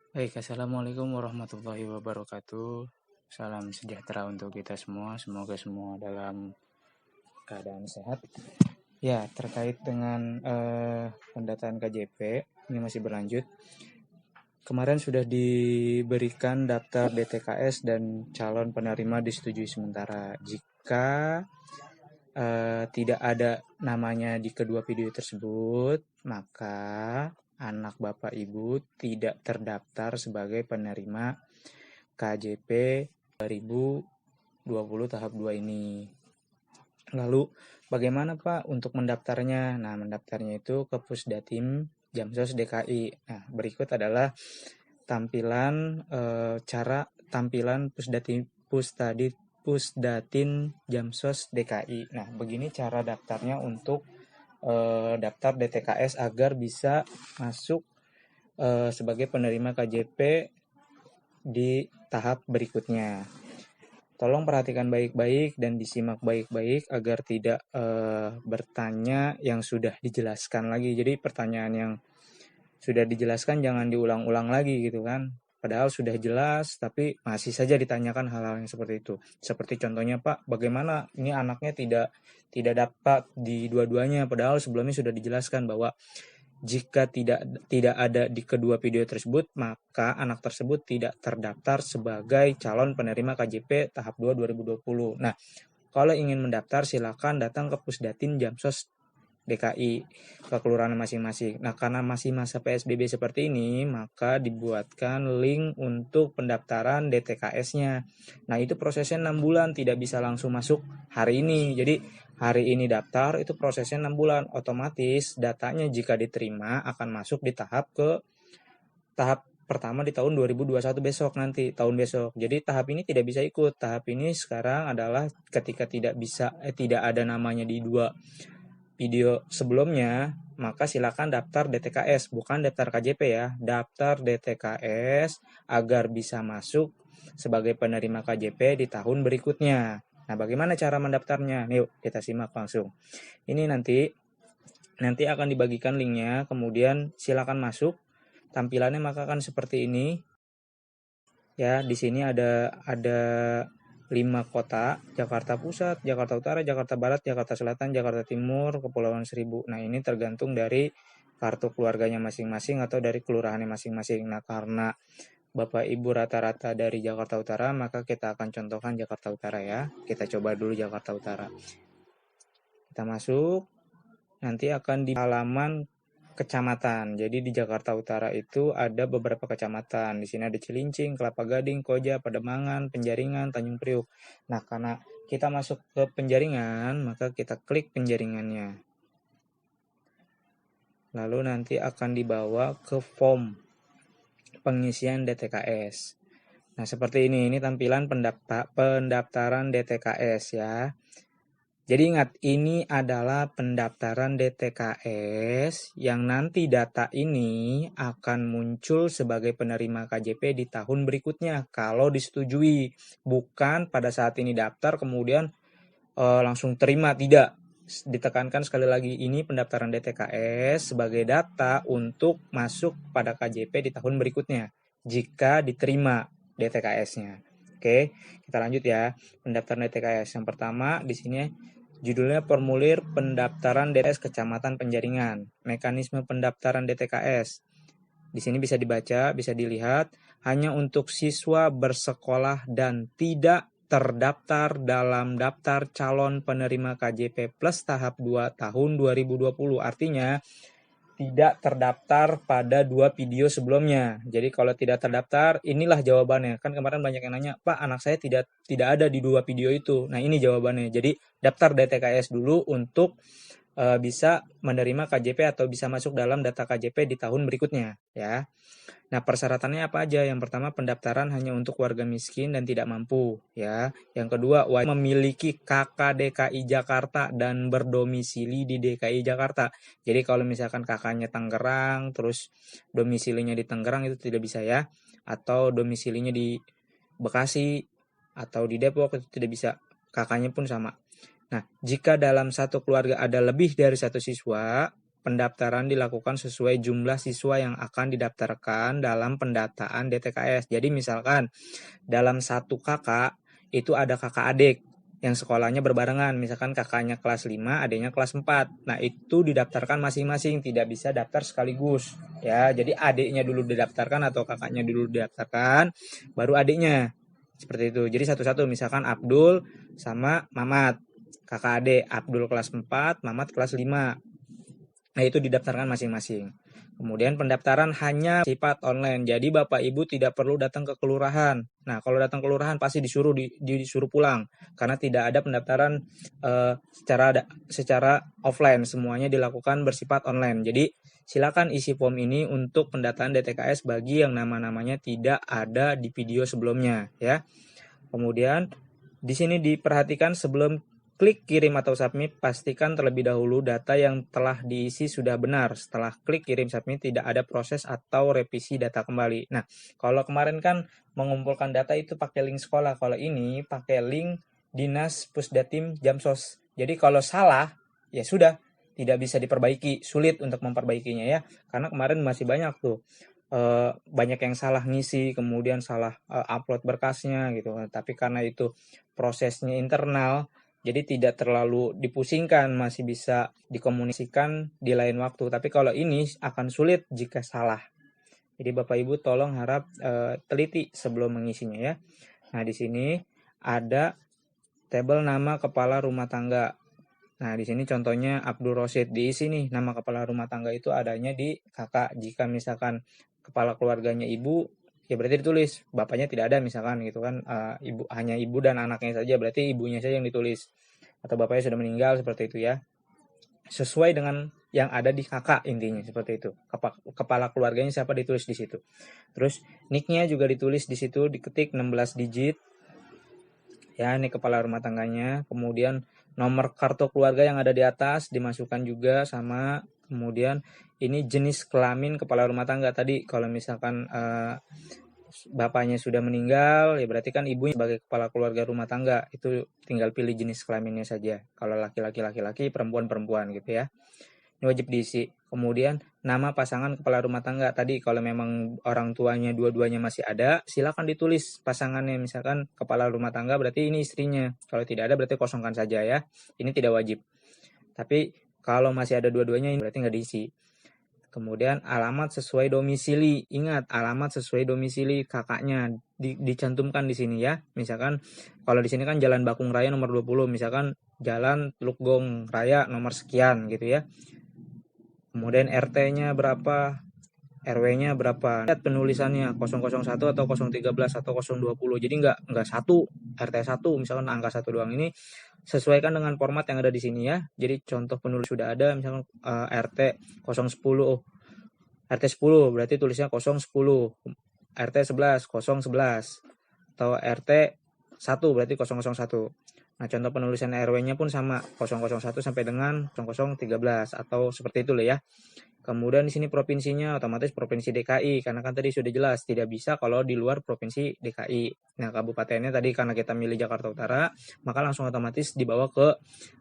Baik, Assalamualaikum warahmatullahi wabarakatuh. Salam sejahtera untuk kita semua. Semoga semua dalam keadaan sehat. Ya, terkait dengan pendataan KJP, ini masih berlanjut. Kemarin sudah diberikan daftar DTKS dan calon penerima disetujui sementara. Jika tidak ada namanya di kedua video tersebut, maka anak bapak ibu tidak terdaftar sebagai penerima KJP 2020 tahap 2 ini. Lalu bagaimana Pak untuk mendaftarnya? Nah, mendaftarnya itu ke Pusdatin Jamsos DKI. Nah, berikut adalah tampilan cara tampilan Pusdatin Jamsos DKI. Nah, begini cara daftarnya untuk daftar DTKS agar bisa masuk sebagai penerima KJP di tahap berikutnya. Tolong perhatikan baik-baik dan disimak baik-baik agar tidak bertanya yang sudah dijelaskan lagi. Jadi pertanyaan yang sudah dijelaskan jangan diulang-ulang lagi gitu kan. Padahal sudah jelas tapi masih saja ditanyakan hal-hal yang seperti itu. Seperti contohnya Pak, bagaimana ini anaknya tidak dapat di dua-duanya padahal sebelumnya sudah dijelaskan bahwa jika tidak ada di kedua video tersebut, maka anak tersebut tidak terdaftar sebagai calon penerima KJP tahap 2 2020. Nah, kalau ingin mendaftar silakan datang ke Pusdatin Jamsos DKI ke kelurahan masing-masing. Nah, karena masih masa PSBB seperti ini, maka dibuatkan link untuk pendaftaran DTKS-nya. Nah, itu prosesnya 6 bulan, tidak bisa langsung masuk hari ini. Jadi, hari ini daftar, itu prosesnya 6 bulan. Otomatis datanya jika diterima akan masuk di tahap pertama di tahun 2021 besok nanti, tahun besok. Jadi tahap ini tidak bisa ikut. Tahap ini sekarang adalah ketika tidak ada namanya di dua video sebelumnya, maka silakan daftar DTKS, bukan daftar KJP ya, daftar DTKS agar bisa masuk sebagai penerima KJP di tahun berikutnya. Nah, bagaimana cara mendaftarnya? Yuk, kita simak langsung. Ini nanti akan dibagikan linknya, kemudian silakan masuk. Tampilannya maka akan seperti ini. Ya, di sini ada 5 kota, Jakarta Pusat, Jakarta Utara, Jakarta Barat, Jakarta Selatan, Jakarta Timur, Kepulauan Seribu. Nah, ini tergantung dari kartu keluarganya masing-masing atau dari kelurahannya masing-masing. Nah, karena Bapak Ibu rata-rata dari Jakarta Utara, maka kita akan contohkan Jakarta Utara ya. Kita coba dulu Jakarta Utara. Kita masuk, nanti akan di halaman kecamatan. Jadi di Jakarta Utara itu ada beberapa kecamatan. Di sini ada Cilincing, Kelapa Gading, Koja, Pademangan, Penjaringan, Tanjung Priuk. Nah, karena kita masuk ke Penjaringan, maka kita klik Penjaringannya. Lalu nanti akan dibawa ke form pengisian DTKS. Nah, seperti ini tampilan pendaftaran DTKS ya. Jadi ingat, ini adalah pendaftaran DTKS yang nanti data ini akan muncul sebagai penerima KJP di tahun berikutnya kalau disetujui. Bukan pada saat ini daftar kemudian langsung terima, tidak. Ditekankan sekali lagi, ini pendaftaran DTKS sebagai data untuk masuk pada KJP di tahun berikutnya jika diterima DTKS-nya. Oke, kita lanjut ya. Pendaftaran DTKS yang pertama di sini judulnya formulir pendaftaran DTKS Kecamatan Penjaringan. Mekanisme pendaftaran DTKS. Di sini bisa dibaca, bisa dilihat, hanya untuk siswa bersekolah dan tidak terdaftar dalam daftar calon penerima KJP plus tahap 2 tahun 2020. Artinya tidak terdaftar pada 2 video sebelumnya. Jadi kalau tidak terdaftar, inilah jawabannya. Kan kemarin banyak yang nanya, Pak, anak saya tidak ada di 2 video itu. Nah, ini jawabannya. Jadi daftar DTKS dulu untuk bisa menerima KJP atau bisa masuk dalam data KJP di tahun berikutnya ya. Nah, persyaratannya apa aja? Yang pertama, pendaftaran hanya untuk warga miskin dan tidak mampu ya. Yang kedua, wajib memiliki KK DKI Jakarta dan berdomisili di DKI Jakarta. Jadi kalau misalkan kakaknya Tangerang terus domisilinya di Tangerang itu tidak bisa ya. Atau domisilinya di Bekasi atau di Depok itu tidak bisa. Kakaknya pun sama. Nah, jika dalam satu keluarga ada lebih dari satu siswa, pendaftaran dilakukan sesuai jumlah siswa yang akan didaftarkan dalam pendataan DTKS. Jadi misalkan dalam satu kakak itu ada kakak adik yang sekolahnya berbarengan, misalkan kakaknya kelas 5, adiknya kelas 4. Nah, itu didaftarkan masing-masing, tidak bisa daftar sekaligus. Ya, jadi adiknya dulu didaftarkan atau kakaknya dulu didaftarkan, baru adiknya. Seperti itu. Jadi satu-satu, misalkan Abdul sama Mamat. Kakak adik, Abdul kelas 4, Mamat kelas 5. Nah, itu didaftarkan masing-masing. Kemudian pendaftaran hanya sifat online. Jadi Bapak Ibu tidak perlu datang ke kelurahan. Nah, kalau datang ke kelurahan pasti disuruh pulang karena tidak ada pendaftaran secara offline. Semuanya dilakukan bersifat online. Jadi silakan isi form ini untuk pendataan DTKS bagi yang nama-namanya tidak ada di video sebelumnya, ya. Kemudian di sini diperhatikan sebelum klik kirim atau submit, pastikan terlebih dahulu data yang telah diisi sudah benar. Setelah klik kirim submit, tidak ada proses atau revisi data kembali. Nah, kalau kemarin kan mengumpulkan data itu pakai link sekolah. Kalau ini pakai link Dinas Pusdatim Jamsos. Jadi kalau salah, ya sudah, tidak bisa diperbaiki. Sulit untuk memperbaikinya ya. Karena kemarin masih banyak tuh. Banyak yang salah ngisi, kemudian salah upload berkasnya gitu. Tapi karena itu prosesnya internal, jadi tidak terlalu dipusingkan, masih bisa dikomunikasikan di lain waktu. Tapi kalau ini akan sulit jika salah. Jadi Bapak Ibu tolong harap teliti sebelum mengisinya ya. Nah, di sini ada tabel nama kepala rumah tangga. Nah, di sini contohnya Abdul Rosid, diisi nih nama kepala rumah tangga itu adanya di kakak. Jika misalkan kepala keluarganya ibu, ya berarti ditulis, bapaknya tidak ada misalkan gitu kan, hanya ibu dan anaknya saja, berarti ibunya saja yang ditulis, atau bapaknya sudah meninggal, seperti itu ya, sesuai dengan yang ada di kakak, intinya seperti itu. Kepala keluarganya siapa ditulis di situ. Terus nicknya juga ditulis di situ, diketik 16 digit ya, ini kepala rumah tangganya. Kemudian nomor kartu keluarga yang ada di atas dimasukkan juga sama. Kemudian ini jenis kelamin kepala rumah tangga tadi. Kalau misalkan bapaknya sudah meninggal, ya berarti kan ibunya sebagai kepala keluarga rumah tangga. Itu tinggal pilih jenis kelaminnya saja. Kalau laki-laki laki-laki, perempuan gitu ya. Ini wajib diisi. Kemudian nama pasangan kepala rumah tangga tadi, kalau memang orang tuanya dua-duanya masih ada, silakan ditulis pasangannya, misalkan kepala rumah tangga berarti ini istrinya. Kalau tidak ada berarti kosongkan saja ya. Ini tidak wajib. Tapi kalau masih ada dua-duanya ini berarti nggak diisi. Kemudian alamat sesuai domisili. Ingat, alamat sesuai domisili kakaknya dicantumkan di sini ya. Misalkan kalau di sini kan Jalan Bakung Raya nomor 20, misalkan Jalan Teluk Gong Raya nomor sekian gitu ya. Kemudian RT-nya berapa, RW-nya berapa. Lihat penulisannya 001 atau 013 atau 020. Jadi nggak 1 RT 1 misalkan angka 1 doang. Ini sesuaikan dengan format yang ada di sini ya. Jadi contoh penulis sudah ada, misalkan RT 010. Oh, RT 10 berarti tulisnya 010. RT 11 011 atau RT 1 berarti 001. Nah, contoh penulisan RW-nya pun sama 001 sampai dengan 0013 atau seperti itu loh ya. Kemudian di sini provinsinya otomatis provinsi DKI, karena kan tadi sudah jelas tidak bisa kalau di luar provinsi DKI. Nah, kabupatennya tadi karena kita milih Jakarta Utara, maka langsung otomatis dibawa ke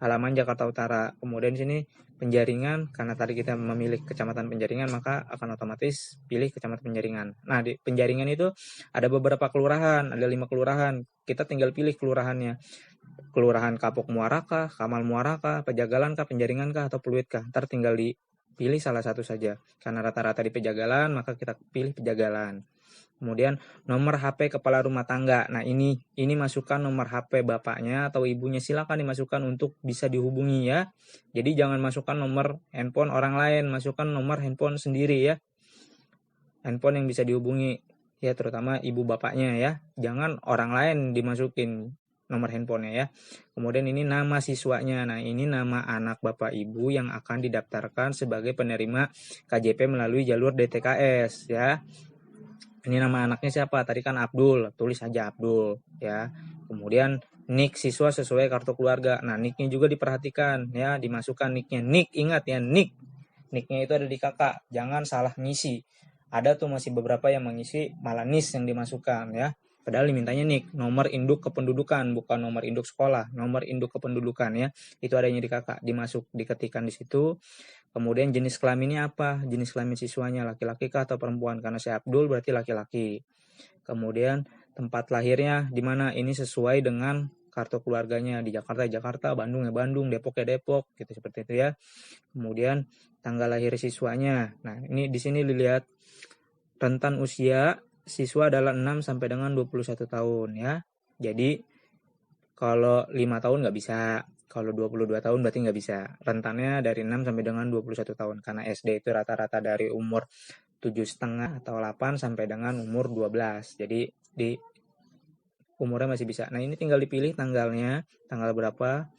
halaman Jakarta Utara. Kemudian di sini Penjaringan, karena tadi kita memilih Kecamatan Penjaringan, maka akan otomatis pilih Kecamatan Penjaringan. Nah, di Penjaringan itu ada beberapa kelurahan, ada 5 kelurahan. Kita tinggal pilih kelurahannya. Kelurahan Kapuk Muara kah, Kamal Muara kah, Pejagalan kah, Penjaringan kah, atau Pluit kah. Ntar tinggal pilih salah satu saja. Karena rata-rata di Pejagalan, maka kita pilih Pejagalan. Kemudian nomor HP kepala rumah tangga. Nah, ini masukkan nomor HP bapaknya atau ibunya, silakan dimasukkan untuk bisa dihubungi ya. Jadi jangan masukkan nomor handphone orang lain, masukkan nomor handphone sendiri ya. Handphone yang bisa dihubungi ya, terutama ibu bapaknya ya. Jangan orang lain dimasukin nomor handphonenya ya. Kemudian ini nama siswanya. Nah, ini nama anak bapak ibu yang akan didaftarkan sebagai penerima KJP melalui jalur DTKS ya. Ini nama anaknya siapa? Tadi kan Abdul, tulis saja Abdul ya. Kemudian nick siswa sesuai kartu keluarga. Nah, nicknya juga diperhatikan ya, dimasukkan nicknya. Nick, ingat ya, nicknya itu ada di kakak, jangan salah ngisi. Ada tuh masih beberapa yang mengisi malah NIS yang dimasukkan ya. Padahal dimintanya nick, nomor induk kependudukan, bukan nomor induk sekolah, nomor induk kependudukan ya. Itu adanya di kakak, diketikkan di situ. Kemudian jenis kelaminnya apa? Jenis kelamin siswanya laki-laki kah atau perempuan? Karena saya Abdul berarti laki-laki. Kemudian tempat lahirnya di mana? Ini sesuai dengan kartu keluarganya. Di Jakarta ya Jakarta, Bandung ya Bandung, Depok ya Depok, gitu seperti itu ya. Kemudian tanggal lahir siswanya. Nah, ini di sini dilihat rentan usia siswa adalah 6 sampai dengan 21 tahun ya. Jadi kalau 5 tahun nggak bisa, kalau 22 tahun berarti nggak bisa. Rentannya dari 6 sampai dengan 21 tahun. Karena SD itu rata-rata dari umur 7,5 atau 8 sampai dengan umur 12. Jadi di umurnya masih bisa. Nah, ini tinggal dipilih tanggalnya, tanggal berapa.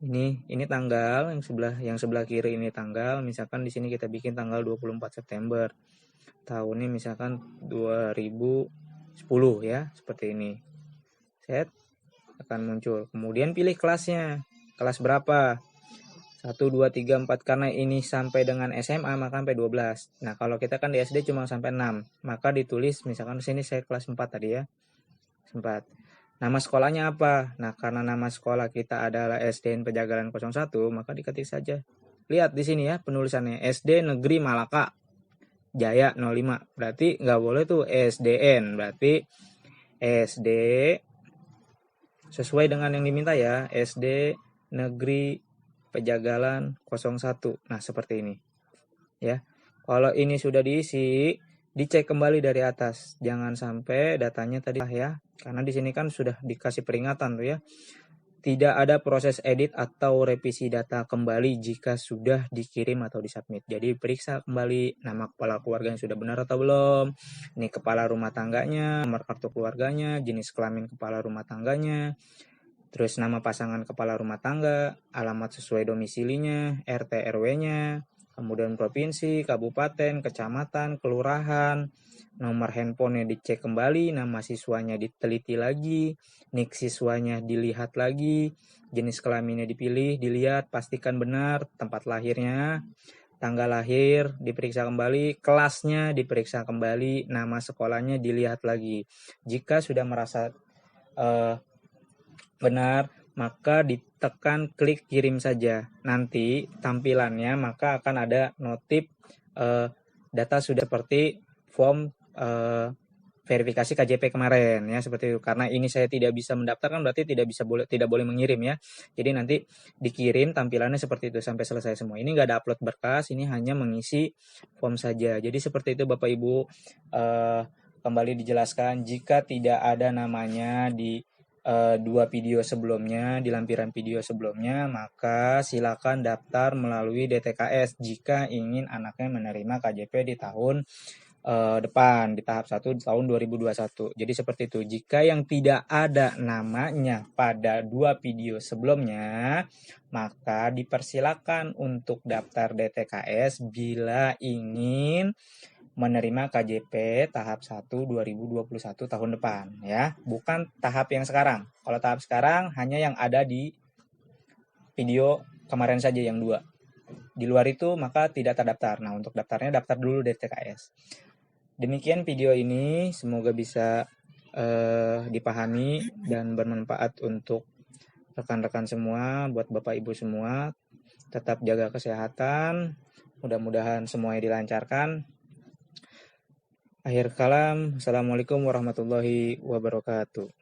Ini tanggal yang sebelah kiri ini tanggal. Misalkan di sini kita bikin tanggal 24 September. Tahunnya misalkan 2010 ya, seperti ini. Set akan muncul. Kemudian pilih kelasnya. Kelas berapa? 1, 2, 3, 4. Karena ini sampai dengan SMA maka sampai 12. Nah, kalau kita kan di SD cuma sampai 6. Maka ditulis misalkan di sini saya kelas 4 tadi ya. 4. Nama sekolahnya apa? Nah, karena nama sekolah kita adalah SDN Pejagalan 01, maka diketik saja. Lihat di sini ya penulisannya SD Negeri Malaka Jaya 05. Berarti nggak boleh tuh SDN. Berarti SD sesuai dengan yang diminta ya, SD Negeri Pejagalan 01. Nah, seperti ini. Ya. Kalau ini sudah diisi, dicek kembali dari atas. Jangan sampai datanya tadi ya. Karena di sini kan sudah dikasih peringatan tuh ya. Tidak ada proses edit atau revisi data kembali jika sudah dikirim atau disubmit. Jadi periksa kembali nama kepala keluarganya sudah benar atau belum. Ini kepala rumah tangganya, nomor kartu keluarganya, jenis kelamin kepala rumah tangganya, terus nama pasangan kepala rumah tangga, alamat sesuai domisilinya, RT RW-nya, kemudian provinsi, kabupaten, kecamatan, kelurahan, nomor handphonenya dicek kembali, nama siswanya diteliti lagi, nik siswanya dilihat lagi, jenis kelaminnya dipilih, dilihat, pastikan benar, tempat lahirnya, tanggal lahir diperiksa kembali, kelasnya diperiksa kembali, nama sekolahnya dilihat lagi. Jika sudah merasa benar, maka ditekan klik kirim saja. Nanti tampilannya maka akan ada notif data sudah seperti form verifikasi KJP kemarin ya, seperti itu. Karena ini saya tidak bisa mendaftarkan berarti tidak boleh mengirim ya. Jadi nanti dikirim tampilannya seperti itu sampai selesai semua. Ini nggak ada upload berkas, ini hanya mengisi form saja. Jadi seperti itu Bapak Ibu. Kembali dijelaskan, jika tidak ada namanya di dua video sebelumnya, di lampiran video sebelumnya, maka silakan daftar melalui DTKS jika ingin anaknya menerima KJP di tahun depan, di tahap 1 di tahun 2021. Jadi seperti itu. Jika yang tidak ada namanya pada dua video sebelumnya, maka dipersilakan untuk daftar DTKS bila ingin menerima KJP tahap 1 2021 tahun depan ya, bukan tahap yang sekarang. Kalau tahap sekarang hanya yang ada di video kemarin saja yang 2. Di luar itu maka tidak terdaftar. Nah, untuk daftarnya daftar dulu DTKS. Demikian video ini, semoga bisa dipahami dan bermanfaat untuk rekan-rekan semua, buat Bapak Ibu semua. Tetap jaga kesehatan, mudah-mudahan semuanya dilancarkan. Akhir kalam, Assalamualaikum warahmatullahi wabarakatuh.